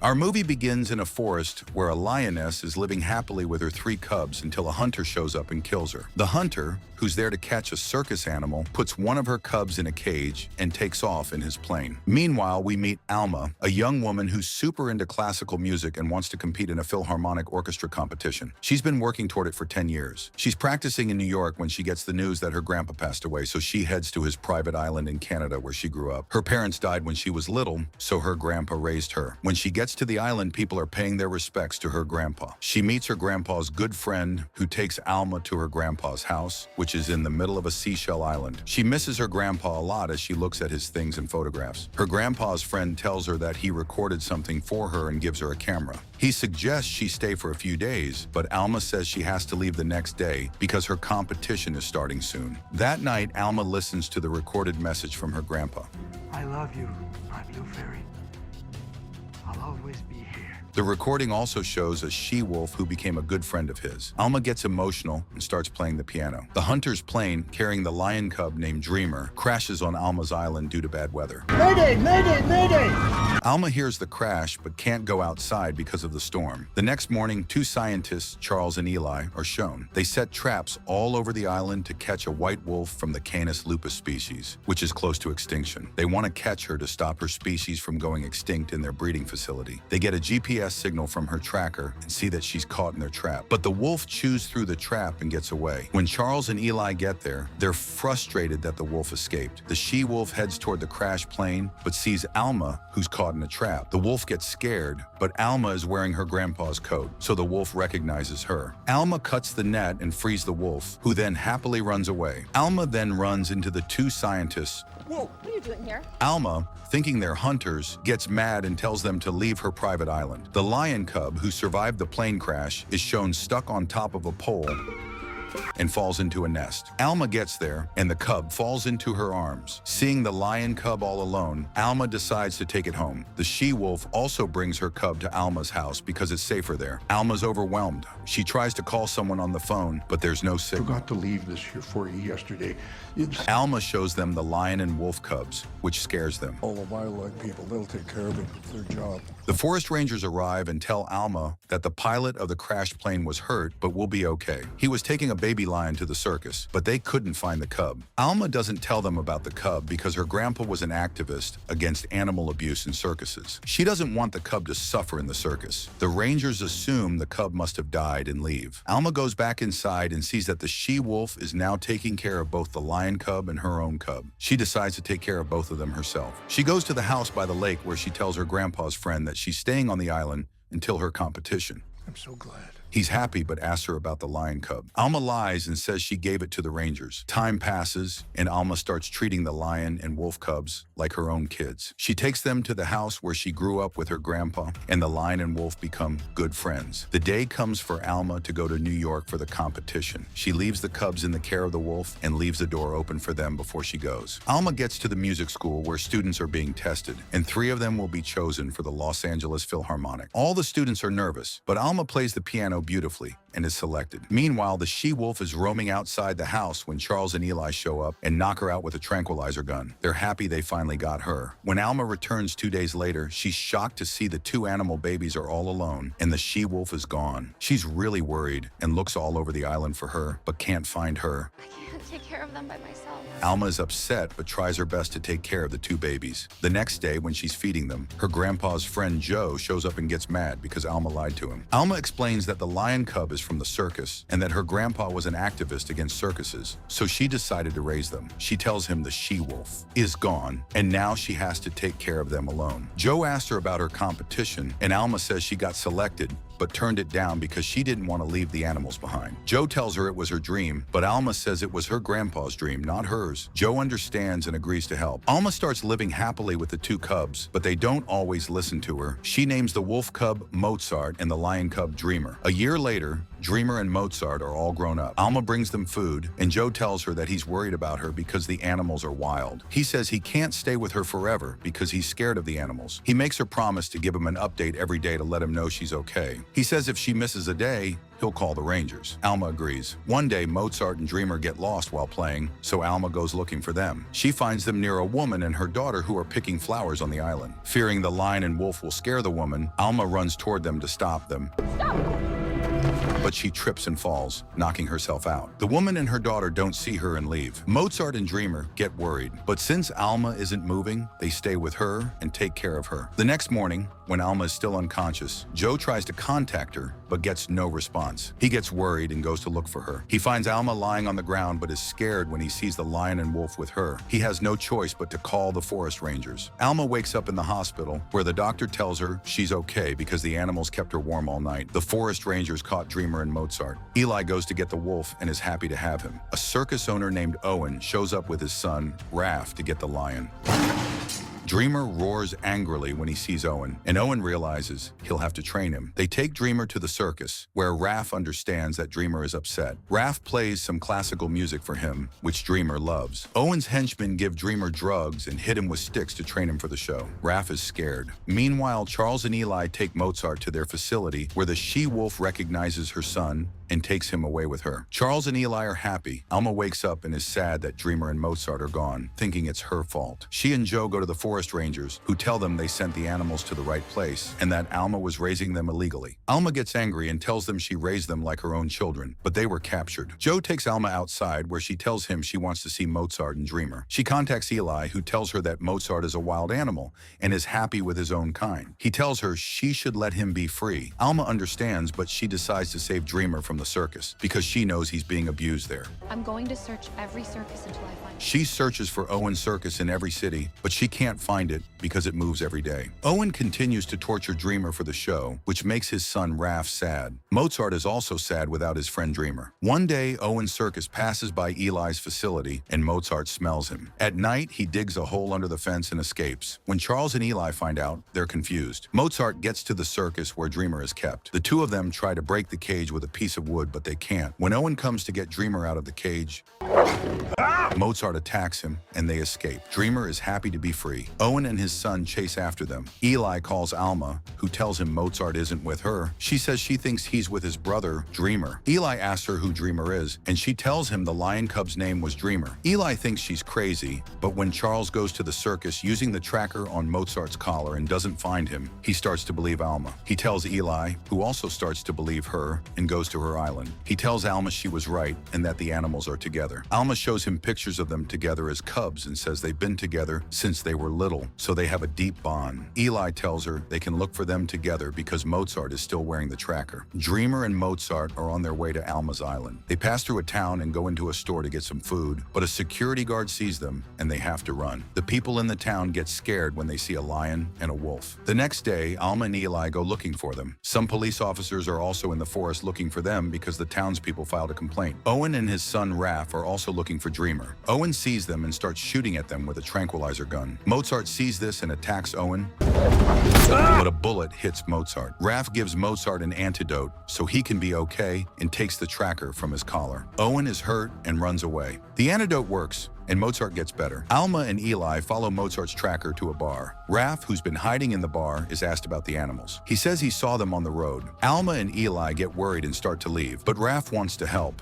Our movie begins in a forest where a lioness is living happily with her 3 cubs until a hunter shows up and kills her. The hunter, who's there to catch a circus animal, puts one of her cubs in a cage and takes off in his plane. Meanwhile, we meet Alma, a young woman who's super into classical music and wants to compete in a Philharmonic orchestra competition. She's been working toward it for 10 years. She's practicing in New York when she gets the news that her grandpa passed away, so she heads to his private island in Canada where she grew up. Her parents died when she was little, so her grandpa raised her. When she gets to the island, people are paying their respects to her grandpa. She meets her grandpa's good friend, who takes Alma to her grandpa's house, which is in the middle of a seashell island. She misses her grandpa a lot as she looks at his things and photographs. Her grandpa's friend tells her that he recorded something for her and gives her a camera. He suggests she stay for a few days, but Alma says she has to leave the next day because her competition is starting soon. That night, Alma listens to the recorded message from her grandpa. I love you, my blue fairy. I'll always be here. The recording also shows a she-wolf who became a good friend of his. Alma gets emotional and starts playing the piano. The hunter's plane, carrying the lion cub named Dreamer, crashes on Alma's island due to bad weather. Mayday! Mayday! Mayday! Alma hears the crash but can't go outside because of the storm. The next morning, 2 scientists, Charles and Eli, are shown. They set traps all over the island to catch a white wolf from the Canis lupus species, which is close to extinction. They want to catch her to stop her species from going extinct in their breeding facility. They get a GPS signal from her tracker and see that she's caught in their trap. But the wolf chews through the trap and gets away. When Charles and Eli get there, they're frustrated that the wolf escaped. The she-wolf heads toward the crashed plane, but sees Alma, who's caught in a trap. The wolf gets scared, but Alma is wearing her grandpa's coat, so the wolf recognizes her. Alma cuts the net and frees the wolf, who then happily runs away. Alma then runs into the 2 scientists. Whoa, what are you doing here? Alma, thinking they're hunters, gets mad and tells them to leave her private island. The lion cub, who survived the plane crash, is shown stuck on top of a pole and falls into a nest. Alma gets there, and the cub falls into her arms. Seeing the lion cub all alone, Alma decides to take it home. The she-wolf also brings her cub to Alma's house because it's safer there. Alma's overwhelmed. She tries to call someone on the phone, but there's no signal. Forgot to leave this here for you yesterday. Alma shows them the lion and wolf cubs, which scares them. All the wildlife people, they'll take care of it. It's their job. The forest rangers arrive and tell Alma that the pilot of the crashed plane was hurt, but will be okay. He was taking a baby lion to the circus, but they couldn't find the cub. Alma doesn't tell them about the cub because her grandpa was an activist against animal abuse in circuses. She doesn't want the cub to suffer in the circus. The rangers assume the cub must have died and leave. Alma goes back inside and sees that the she-wolf is now taking care of both the lion cub and her own cub. She decides to take care of both of them herself. She goes to the house by the lake where she tells her grandpa's friend that she's staying on the island until her competition. I'm so glad. He's happy but asks her about the lion cub. Alma lies and says she gave it to the rangers. Time passes and Alma starts treating the lion and wolf cubs like her own kids. She takes them to the house where she grew up with her grandpa, and the lion and wolf become good friends. The day comes for Alma to go to New York for the competition. She leaves the cubs in the care of the wolf and leaves the door open for them before she goes. Alma gets to the music school where students are being tested, and 3 of them will be chosen for the Los Angeles Philharmonic. All the students are nervous, but Alma plays the piano beautifully and is selected. Meanwhile, the she-wolf is roaming outside the house when Charles and Eli show up and knock her out with a tranquilizer gun. They're happy they finally got her. When Alma returns 2 days later, she's shocked to see the 2 animal babies are all alone and the she-wolf is gone. She's really worried and looks all over the island for her, but can't find her. I can't take care of them by myself. Alma is upset but tries her best to take care of the 2 babies. The next day, when she's feeding them, her grandpa's friend Joe shows up and gets mad because Alma lied to him. Alma explains that the lion cub is from the circus and that her grandpa was an activist against circuses, so she decided to raise them. She tells him the she-wolf is gone and now she has to take care of them alone. Joe asked her about her competition and Alma says she got selected but turned it down because she didn't want to leave the animals behind. Joe tells her it was her dream, but Alma says it was her grandpa's dream, not hers. Joe understands and agrees to help. Alma starts living happily with the 2 cubs, but they don't always listen to her. She names the wolf cub Mozart and the lion cub Dreamer. A year later, Dreamer and Mozart are all grown up. Alma brings them food, and Joe tells her that he's worried about her because the animals are wild. He says he can't stay with her forever because he's scared of the animals. He makes her promise to give him an update every day to let him know she's okay. He says if she misses a day, he'll call the Rangers. Alma agrees. One day, Mozart and Dreamer get lost while playing, so Alma goes looking for them. She finds them near a woman and her daughter who are picking flowers on the island. Fearing the lion and wolf will scare the woman, Alma runs toward them to stop them. But she trips and falls, knocking herself out. The woman and her daughter don't see her and leave. Mozart and Dreamer get worried, but since Alma isn't moving, they stay with her and take care of her. The next morning, when Alma is still unconscious, Joe tries to contact her, but gets no response. He gets worried and goes to look for her. He finds Alma lying on the ground, but is scared when he sees the lion and wolf with her. He has no choice but to call the forest rangers. Alma wakes up in the hospital, where the doctor tells her she's okay because the animals kept her warm all night. The forest rangers caught Dreamer and Mozart. Eli goes to get the wolf and is happy to have him. A circus owner named Owen shows up with his son, Raph, to get the lion. Dreamer roars angrily when he sees Owen, and Owen realizes he'll have to train him. They take Dreamer to the circus, where Raph understands that Dreamer is upset. Raph plays some classical music for him, which Dreamer loves. Owen's henchmen give Dreamer drugs and hit him with sticks to train him for the show. Raph is scared. Meanwhile, Charles and Eli take Mozart to their facility, where the she-wolf recognizes her son and takes him away with her. Charles and Eli are happy. Alma wakes up and is sad that Dreamer and Mozart are gone, thinking it's her fault. She and Joe go to the forest rangers, who tell them they sent the animals to the right place and that Alma was raising them illegally. Alma gets angry and tells them she raised them like her own children, but they were captured. Joe takes Alma outside, where she tells him she wants to see Mozart and Dreamer. She contacts Eli, who tells her that Mozart is a wild animal and is happy with his own kind. He tells her she should let him be free. Alma understands, but she decides to save Dreamer from the circus because she knows he's being abused there. I'm going to search every circus until I find it. She searches for Owen's circus in every city, but she can't find it because it moves every day. Owen continues to torture Dreamer for the show, which makes his son Raph sad. Mozart is also sad without his friend Dreamer. One day, Owen's circus passes by Eli's facility, and Mozart smells him. At night, he digs a hole under the fence and escapes. When Charles and Eli find out, they're confused. Mozart gets to the circus where Dreamer is kept. The two of them try to break the cage with a piece of wood, but they can't. When Owen comes to get Dreamer out of the cage, Mozart attacks him, and they escape. Dreamer is happy to be free. Owen and his son chase after them. Eli calls Alma, who tells him Mozart isn't with her. She says she thinks he's with his brother, Dreamer. Eli asks her who Dreamer is, and she tells him the lion cub's name was Dreamer. Eli thinks she's crazy, but when Charles goes to the circus using the tracker on Mozart's collar and doesn't find him, he starts to believe Alma. He tells Eli, who also starts to believe her, and goes to her island. He tells Alma she was right and that the animals are together. Alma shows him pictures of them together as cubs and says they've been together since they were little, so they have a deep bond. Eli tells her they can look for them together because Mozart is still wearing the tracker. Dreamer and Mozart are on their way to Alma's island. They pass through a town and go into a store to get some food, but a security guard sees them and they have to run. The people in the town get scared when they see a lion and a wolf. The next day, Alma and Eli go looking for them. Some police officers are also in the forest looking for them because the townspeople filed a complaint. Owen and his son Raph are also looking for Dreamer. Owen sees them and starts shooting at them with a tranquilizer gun. Mozart sees this and attacks Owen, but a bullet hits Mozart. Raph gives Mozart an antidote so he can be okay and takes the tracker from his collar. Owen is hurt and runs away. The antidote works, and Mozart gets better. Alma and Eli follow Mozart's tracker to a bar. Raph, who's been hiding in the bar, is asked about the animals. He says he saw them on the road. Alma and Eli get worried and start to leave, but Raph wants to help.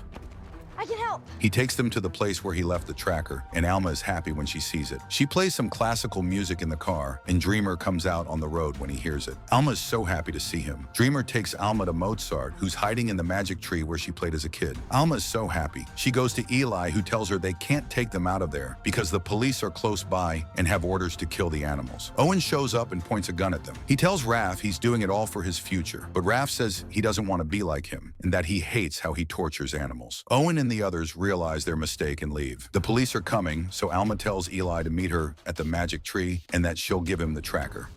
I can help. He takes them to the place where he left the tracker, and Alma is happy when she sees it. She plays some classical music in the car, and Dreamer comes out on the road when he hears it. Alma is so happy to see him. Dreamer takes Alma to Mozart, who's hiding in the magic tree where she played as a kid. Alma is so happy. She goes to Eli, who tells her they can't take them out of there because the police are close by and have orders to kill the animals. Owen shows up and points a gun at them. He tells Raph he's doing it all for his future, but Raph says he doesn't want to be like him and that he hates how he tortures animals. Owen and the others realize their mistake and leave. The police are coming, so Alma tells Eli to meet her at the magic tree and that she'll give him the tracker.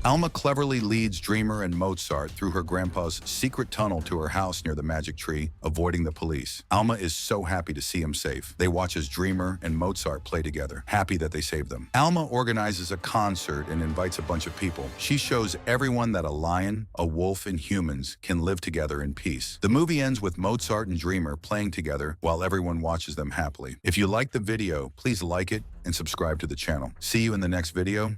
Alma cleverly leads Dreamer and Mozart through her grandpa's secret tunnel to her house near the magic tree, avoiding the police. Alma is so happy to see him safe. They watch as Dreamer and Mozart play together, happy that they saved them. Alma organizes a concert and invites a bunch of people. She shows everyone that a lion, a wolf, and humans can live together in peace. The movie ends with Mozart and Dreamer playing together while everyone watches them happily. If you like the video, please like it and subscribe to the channel. See you in the next video.